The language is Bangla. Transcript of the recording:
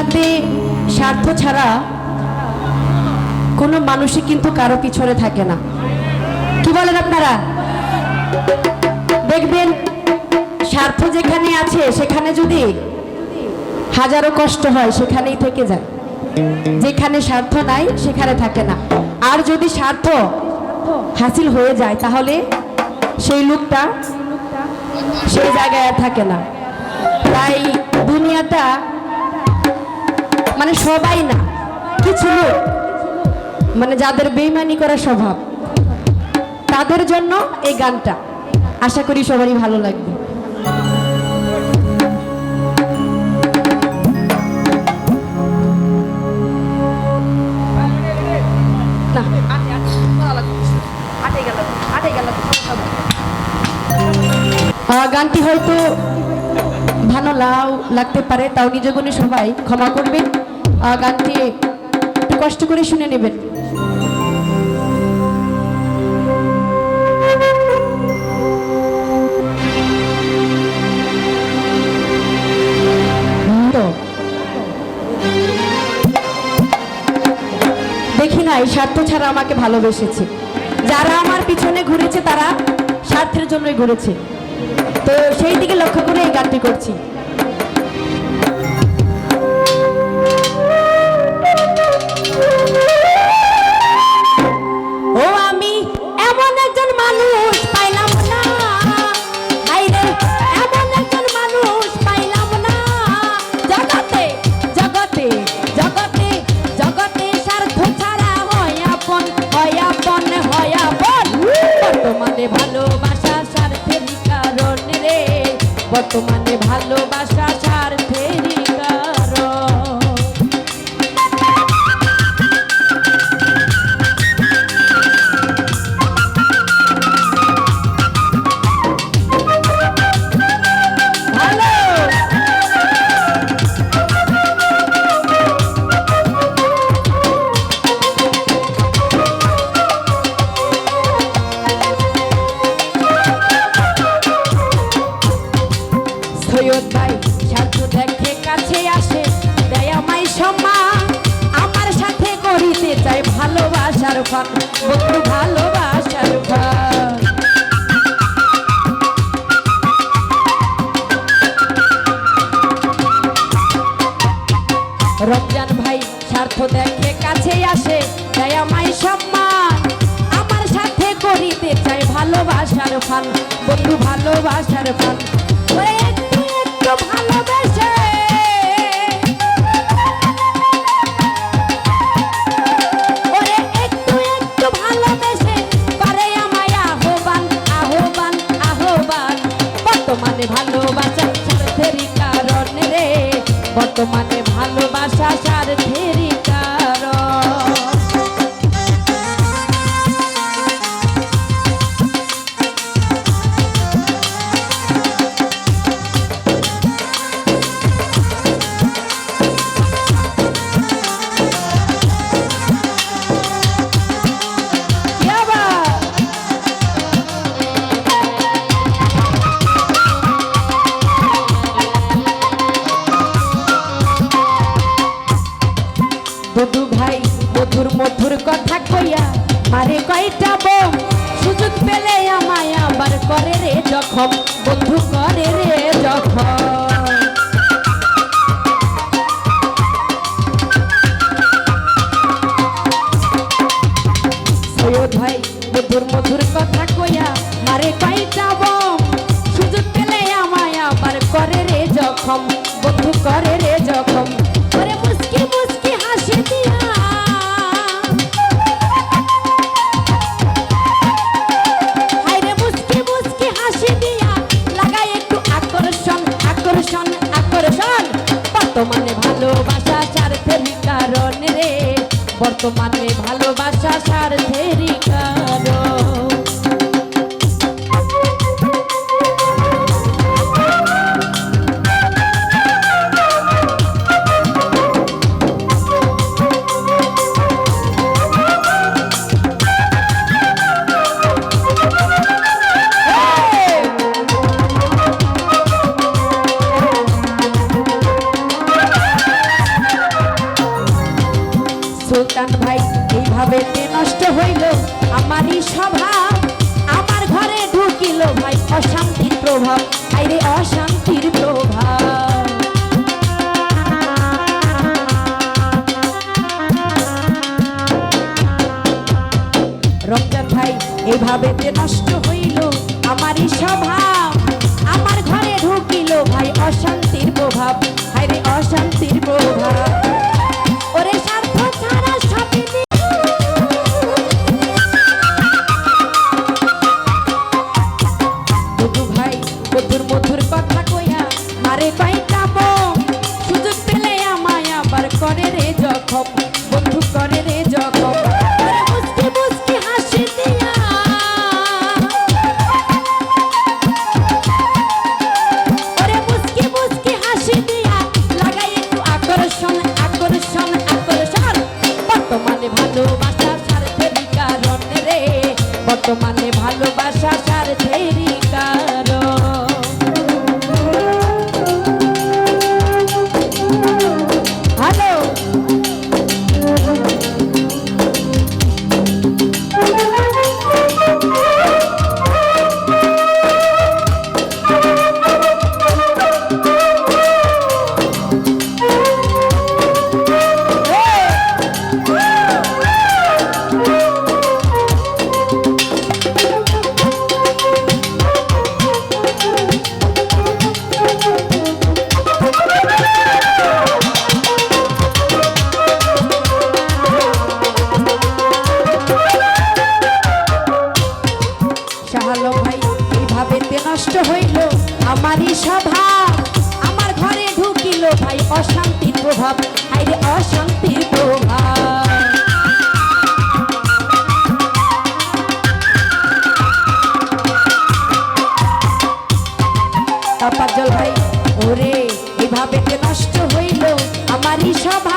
দুনিয়াতে স্বার্থ ছাড়া কোনো মানুষই কিন্তু কারো পিছনে থাকে না। কি বলেন আপনারা? দেখবেন স্বার্থ যেখানে আছে সেখানে যদি হাজারো কষ্ট হয় সেখানেই থেকে যায়, যেখানে স্বার্থ নাই সেখানে থাকে না। আর যদি স্বার্থ হাসিল হয়ে যায় তাহলে সেই লোকটা সেই জায়গায় আর থাকে না। তাই দুনিয়াটা মানে সবাই না, কিছু লোক মানে যাদের বেইমানি করার স্বভাব, তাদের জন্য এই গানটা। আশা করি সবারই ভালো লাগবে। গানটি হয়তো ভালো লাগতে পারে, তাও নিজ গুণে সবাই ক্ষমা করবেন। গানটি একটু কষ্ট করে শুনে নেবেন। দেখি না, এই স্বার্থ ছাড়া আমাকে ভালোবেসেছে। যারা আমার পিছনে ঘুরেছে তারা স্বার্থের জন্যই ঘুরেছে। তো সেই দিকে লক্ষ্য করে এই গানটি করছি। ও আমি এমন একজন মানুষ পাইলাম না, হায়রে এমন একজন মানুষ পাইলাম না, জগতে জগতে জগতে জগতে স্বার্থ ছাড়া হয় আপন, হয় আপন, হয় আপন। বর্তমানে ভালোবাসা স্বার্থেরই কারণ রে, বর্তমানে ভালোবাসা স্বার্থেরই কারণ। সৈয়দ ভাই স্বার্থ দেখে কাছে আসে, দেয় আমায় সম্মান, আমার সাথে করিতে চাই ভালোবাসার ফান, বন্ধু ভালোবাসার ফান। রমজান ভাই স্বার্থ দেখে কাছে আসে, দেয় আমায় সম্মান, আমার সাথে করিতে চাই ভালোবাসার ফান, বন্ধু ভালোবাসার ফান। ভালোবেসে ওরে একটু একটু ভালোবেসে পারে আমায় আহ্বান, আহ্বান, আহ্বান। বর্তমানে ভালোবাসা স্বার্থেরই কারণ রে, বর্তমানে ভালোবাসা স্বার্থেরই কারণ। বধু ভাই মধুর মধুর কথা কইয়া মারে কয়টা বোম, সুযোগ পেলে আমায় আবার করে রে জখম, বন্ধু করে রে জখম। সৈয়দ ভাই মধুর মধুর কথা কইয়া মারে কয়টা বোম, সুযোগ পেলে আমায় আবার করে রে জখম, বন্ধু করে রে জখম। ওরে মুস্কি মুস্কি হাসি দিয়া, হায়রে মুস্কি মুস্কি হাসি দিয়া লাগাই একটু আকর্ষণ, আকর্ষণ, আকর্ষণ। বর্তমানে ভালোবাসা স্বার্থেরই কারণ রে, বর্তমানে ভালোবাসা স্বার্থেরই কারণ। এইভাবেতে নষ্ট হইল আমারই স্বভাব, আমার ঘরে ঢুকিল ভাই অশান্তির প্রভাব, আইরে অশান্তির প্রভাব। রমজান ভাই এইভাবেতে নষ্ট হইল আমারই স্বভাব, আমার ঘরে ঢুকিল ভাই অশান্তির প্রভাব, আইরে অশান্তির প্রভাব। ওরে স্বার্থ ছাড়া সবই দুদু ভাই মধুর মধুর কথা কইয়া মারে পাই কাম, সুযোগ পেলে আমায় আবার করে রে জখম, বন্ধু করে রে জখম। ওরে মুস্কি মুস্কি হাসি দিয়া, ওরে মুস্কি মুস্কি হাসি দিয়া লাগাই একটু আকর্ষণ আকর্ষণ আকর্ষণ। বর্তমানে ভালোবাসার স্বার্থেরই কারণ রে, বর্তমানে ভালোবাসার স্বার্থেরই কারণ। হ্যালো শাহালো ভাই এইভাবেতে নষ্ট হইল আমারই স্বভাব, আমার ঘরে ঢুকিল ভাই অশান্তির প্রভাব, আইরে অশান্তির প্রভাব। তাপাজ্জল ভাই ওরে এইভাবেতে নষ্ট হইল আমারই স্বভাব,